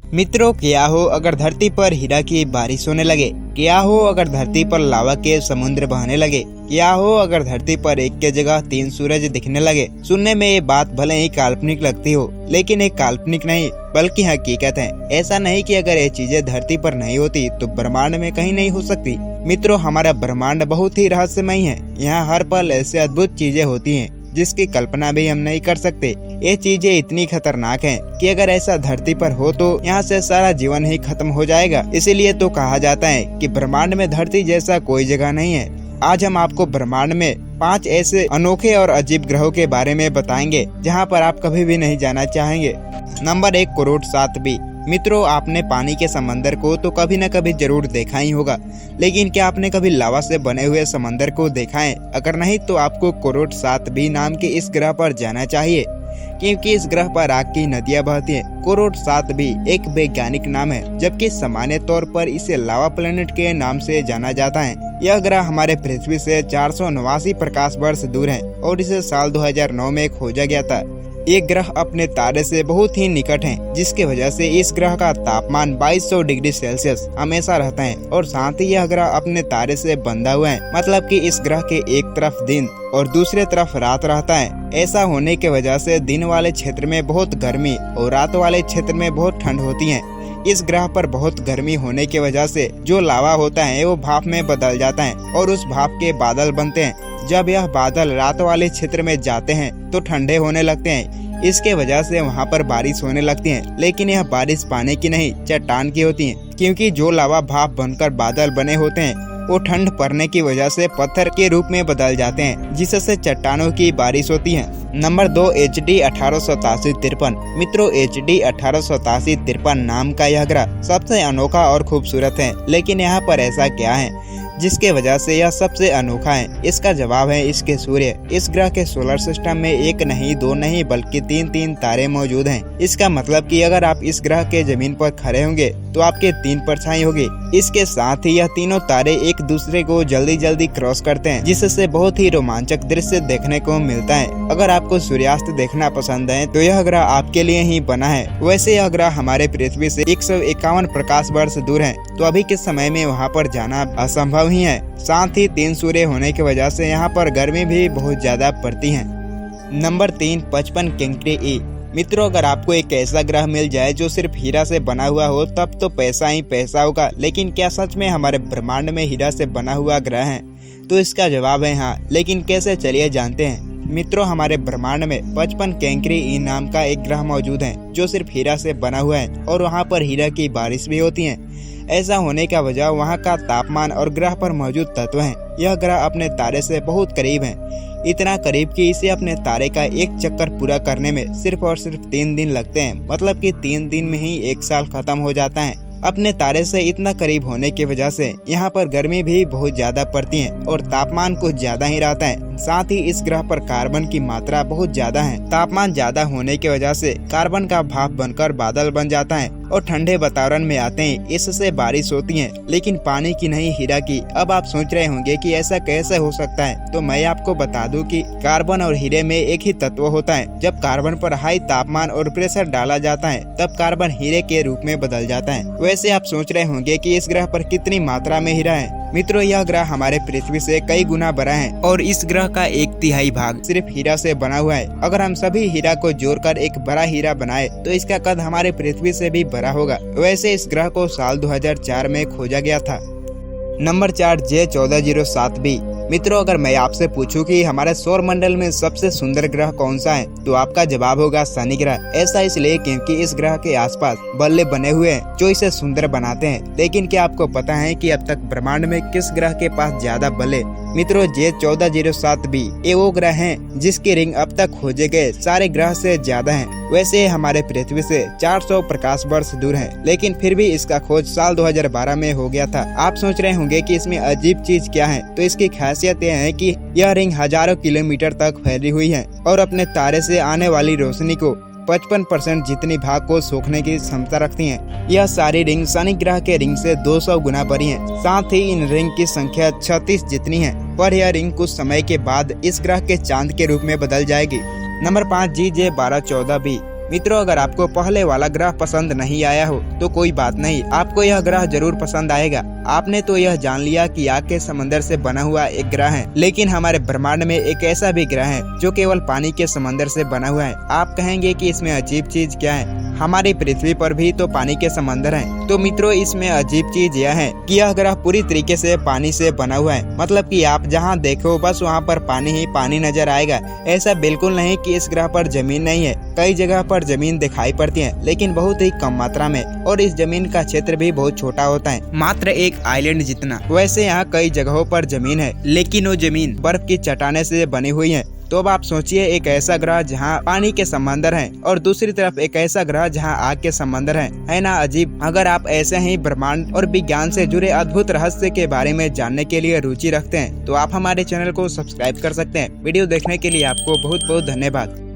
मित्रों, क्या हो अगर धरती पर हीरा की बारिश होने लगे? क्या हो अगर धरती पर लावा के समुद्र बहने लगे? क्या हो अगर धरती पर एक के जगह 3 सूरज दिखने लगे? सुनने में ये बात भले ही काल्पनिक लगती हो, लेकिन एक काल्पनिक नहीं बल्कि हकीकत है। ऐसा नहीं कि अगर ये चीजें धरती पर नहीं होती तो ब्रह्मांड में कहीं नहीं हो सकती। मित्रों, हमारा ब्रह्मांड बहुत ही रहस्यमय है। यहाँ हर पल ऐसे अद्भुत चीजें होती हैं जिसकी कल्पना भी हम नहीं कर सकते। ये चीजें इतनी खतरनाक हैं कि अगर ऐसा धरती पर हो तो यहाँ से सारा जीवन ही खत्म हो जाएगा। इसीलिए तो कहा जाता है कि ब्रह्मांड में धरती जैसा कोई जगह नहीं है। आज हम आपको ब्रह्मांड में 5 ऐसे अनोखे और अजीब ग्रहों के बारे में बताएंगे जहाँ पर आप कभी भी नहीं जाना चाहेंगे। Number 1, कोरोट 7b। मित्रों, आपने पानी के समंदर को तो कभी न कभी जरूर देखा ही होगा, लेकिन क्या आपने कभी लावा से बने हुए समंदर को देखा है? अगर नहीं तो आपको कोरोट 7b नाम के इस ग्रह पर जाना चाहिए, क्योंकि इस ग्रह पर आग की नदियां बहती हैं। कोरोट 7b एक वैज्ञानिक नाम है, जबकि सामान्य तौर पर इसे लावा प्लेनेट के नाम से जाना जाता है। यह ग्रह हमारे पृथ्वी से 489 प्रकाश वर्ष दूर है और इसे साल 2009 में खोजा गया था। ये ग्रह अपने तारे से बहुत ही निकट है, जिसके वजह से इस ग्रह का तापमान 2200 डिग्री सेल्सियस हमेशा रहता है और साथ ही यह ग्रह अपने तारे से बंधा हुआ है। मतलब कि इस ग्रह के एक तरफ दिन और दूसरे तरफ रात रहता है। ऐसा होने की वजह से दिन वाले क्षेत्र में बहुत गर्मी और रात वाले क्षेत्र में बहुत ठंड होती है। इस ग्रह पर बहुत गर्मी होने की वजह से जो लावा होता है वो भाप में बदल जाता है और उस भाप के बादल बनते हैं। जब यह बादल रात वाले क्षेत्र में जाते हैं तो ठंडे होने लगते हैं। इसके वजह से वहाँ पर बारिश होने लगती है, लेकिन यह बारिश पानी की नहीं चट्टान की होती है, क्योंकि जो लावा भाप बनकर बादल बने होते हैं वो ठंड पड़ने की वजह से पत्थर के रूप में बदल जाते हैं, जिससे चट्टानों की बारिश होती है। Number 2, HD 1887-53। मित्रों, HD 1887-53 नाम का यह ग्रह सबसे अनोखा और खूबसूरत है, लेकिन यहाँ पर ऐसा क्या है जिसके वजह से यह सबसे अनोखा है? इसका जवाब है इसके सूर्य। इस ग्रह के सोलर सिस्टम में एक नहीं, दो नहीं, बल्कि 3 तारे मौजूद हैं। इसका मतलब कि अगर आप इस ग्रह के जमीन पर खड़े होंगे तो आपके 3 परछाई होगी। इसके साथ ही यह तीनों तारे एक दूसरे को जल्दी जल्दी क्रॉस करते हैं, जिससे बहुत ही रोमांचक दृश्य देखने को मिलता है। अगर आपको सूर्यास्त देखना पसंद है तो यह ग्रह आपके लिए ही बना है। वैसे यह ग्रह हमारे पृथ्वी से 151 प्रकाश वर्ष दूर है, तो अभी के समय में वहाँ पर जाना असंभव ही है। साथ ही 3 सूर्य होने की वजह से यहाँ पर गर्मी भी बहुत ज्यादा पड़ती है। नंबर 3, 55 केंकरी ई। मित्रों, अगर आपको एक ऐसा ग्रह मिल जाए जो सिर्फ हीरा से बना हुआ हो तब तो पैसा ही पैसा होगा, लेकिन क्या सच में हमारे ब्रह्मांड में हीरा से बना हुआ ग्रह है? तो इसका जवाब है हाँ, लेकिन कैसे, चलिए जानते हैं। मित्रों, हमारे ब्रह्मांड में 55 केंकरी ई नाम का एक ग्रह मौजूद है जो सिर्फ हीरा से बना हुआ है और वहाँ पर हीरा की बारिश भी होती है। ऐसा होने का वजह वहाँ का तापमान और ग्रह पर मौजूद तत्व हैं। यह ग्रह अपने तारे से बहुत करीब है, इतना करीब कि इसे अपने तारे का एक चक्कर पूरा करने में सिर्फ और सिर्फ 3 दिन लगते हैं। मतलब कि 3 दिन में ही 1 साल खत्म हो जाता है। अपने तारे से इतना करीब होने की वजह से यहाँ पर गर्मी भी बहुत ज्यादा पड़ती है और तापमान कुछ ज्यादा ही रहता है। साथ ही इस ग्रह पर कार्बन की मात्रा बहुत ज्यादा है। तापमान ज्यादा होने की वजह से कार्बन का भाप बनकर बादल बन जाता है और ठंडे वातावरण में आते हैं, इससे बारिश होती है, लेकिन पानी की नहीं, हीरा की। अब आप सोच रहे होंगे कि ऐसा कैसे हो सकता है, तो मैं आपको बता दूं कि कार्बन और हीरे में एक ही तत्व होता है। जब कार्बन पर हाई तापमान और प्रेशर डाला जाता है तब कार्बन हीरे के रूप में बदल जाता है। वैसे आप सोच रहे होंगे कि इस ग्रह पर कितनी मात्रा में हीरा है। मित्रों, यह ग्रह हमारे पृथ्वी से कई गुना बड़ा है और इस ग्रह का 1/3 भाग सिर्फ हीरा से बना हुआ है। अगर हम सभी हीरा को जोड़कर एक बड़ा हीरा बनाए तो इसका कद हमारे पृथ्वी से भी बड़ा होगा। वैसे इस ग्रह को साल 2004 में खोजा गया था। Number 4, J1407b। मित्रों, अगर मैं आपसे पूछूं कि हमारे सौर मंडल में सबसे सुंदर ग्रह कौन सा है तो आपका जवाब होगा शनि ग्रह। ऐसा इसलिए क्योंकि इस ग्रह के आसपास बल्ले बने हुए हैं जो इसे सुंदर बनाते हैं। लेकिन क्या आपको पता है कि अब तक ब्रह्मांड में किस ग्रह के पास ज्यादा बल्ले? मित्रों, J1407b ये वो ग्रह है जिसकी रिंग अब तक खोजे गए सारे ग्रह से ज्यादा है। वैसे हमारे पृथ्वी से 400 प्रकाश वर्ष दूर है, लेकिन फिर भी इसका खोज साल 2012 में हो गया था। आप सोच रहे होंगे कि इसमें अजीब चीज क्या है, तो इसकी खासियत यह है कि यह रिंग हजारों किलोमीटर तक फैली हुई है और अपने तारे से आने वाली रोशनी को 55% जितनी भाग को सोखने की क्षमता रखती हैं। यह सारी रिंग शनि ग्रह के रिंग से 200 गुना बड़ी है। साथ ही इन रिंग की संख्या 36 जितनी है, पर यह रिंग कुछ समय के बाद इस ग्रह के चांद के रूप में बदल जाएगी। Number 5, GJ1214b। मित्रों, अगर आपको पहले वाला ग्रह पसंद नहीं आया हो तो कोई बात नहीं, आपको यह ग्रह जरूर पसंद आएगा। आपने तो यह जान लिया कि आग के समंदर से बना हुआ एक ग्रह है, लेकिन हमारे ब्रह्मांड में एक ऐसा भी ग्रह है जो केवल पानी के समंदर से बना हुआ है। आप कहेंगे कि इसमें अजीब चीज क्या है? हमारी पृथ्वी पर भी तो पानी के समंदर हैं। तो मित्रों, इसमें अजीब चीज यह है कि यह ग्रह पूरी तरीके से पानी से बना हुआ है। मतलब कि आप जहां देखो बस वहां पर पानी ही पानी नजर आएगा। ऐसा बिल्कुल नहीं कि इस ग्रह पर जमीन नहीं है। कई जगह पर जमीन दिखाई पड़ती है, लेकिन बहुत ही कम मात्रा में, और इस जमीन का क्षेत्र भी बहुत छोटा होता है, मात्र एक आइलैंड जितना। वैसे यहाँ कई जगहों पर जमीन है, लेकिन वो जमीन बर्फ की चट्टाने से बनी हुई है। तो अब आप सोचिए, एक ऐसा ग्रह जहाँ पानी के समंदर हैं और दूसरी तरफ एक ऐसा ग्रह जहाँ आग के समंदर हैं। है ना अजीब? अगर आप ऐसे ही ब्रह्मांड और विज्ञान से जुड़े अद्भुत रहस्य के बारे में जानने के लिए रुचि रखते हैं तो आप हमारे चैनल को सब्सक्राइब कर सकते हैं। वीडियो देखने के लिए आपको बहुत बहुत धन्यवाद।